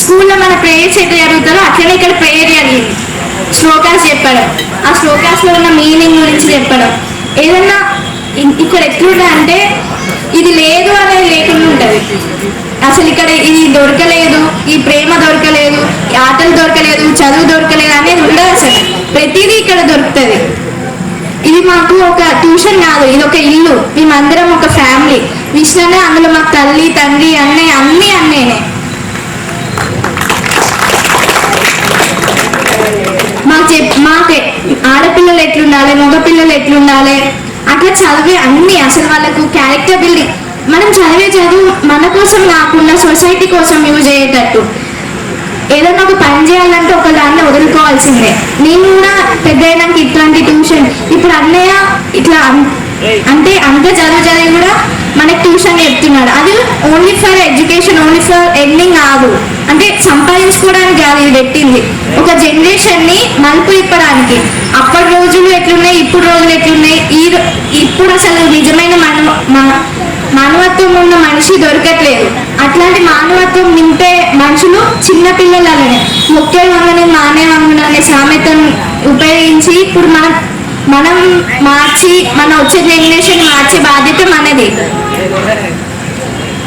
స్కూల్లో మన ప్రేయర్స్ ఎట్లా జరుగుతారో అట్లనే ఇక్కడ ప్రేయర్ జరిగింది. శ్లోకాస్ చెప్పడం, ఆ శ్లోకాస్లో ఉన్న మీనింగ్ గురించి చెప్పడం. ఏదన్నా ఇక్కడ ఎట్లుంటా అంటే ఇది లేదు అనేది లేకుండా ఉంటుంది. అసలు ఇక్కడ ఇది దొరకలేదు, ఈ ప్రేమ దొరకలేదు, ఈ ఆటలు దొరకలేదు, చదువు దొరకలేదు అనేది ఉండదు. అసలు ప్రతిదీ ఇక్కడ దొరుకుతుంది. ఇది మాకు ఒక ట్యూషన్ కాదు, ఇది ఒక ఇల్లు. మేమందరం ఒక ఫ్యామిలీ. విష్ణునే అందులో మాకు తల్లి, తండ్రి, అన్నయ్య, అన్నీ అన్నయ్యనే. మాకు ఆడపిల్లలు ఎట్లుండాలి, మగపిల్లలు ఎట్లుండాలి, అట్లా చదివే అన్ని అసలు వాళ్ళకు క్యారెక్టర్ బిల్డింగ్. మనం చదివే చదువు మన కోసం కాకుండా సొసైటీ కోసం యూజ్ అయ్యేటట్టు. ఏదైనా ఒక పని చేయాలంటే ఒక దాన్ని వదులుకోవాల్సిందే. నేను కూడా పెద్ద అయినాక ఇట్లాంటి ట్యూషన్, ఇప్పుడు అన్నయ్య ఇట్లా అంటే అంత చదివి కూడా మనకి ట్యూషన్ చెప్తున్నాడు. అది only for education, only for earning కాదు, అంటే సంపాదించుకోవడానికి కాదు ఇది పెట్టింది. ఒక జనరేషన్ని మలుపు తిప్పడానికి. అప్పటి రోజులు ఎట్లున్నాయి, ఇప్పుడు రోజులు ఎట్లున్నాయి, ఇప్పుడు అసలు నిజమైన మానవత్వం ఉన్న మనిషి దొరకట్లేదు. అట్లాంటి మానవత్వం నింపే మనుషులు చిన్నపిల్లలనే మొక్కే వంగనే మానే వంగన అనే సామెతను ఉపయోగించి ఇప్పుడు మనం మార్చి మన వచ్చే జనరేషన్ మార్చే బాధ్యత మనది.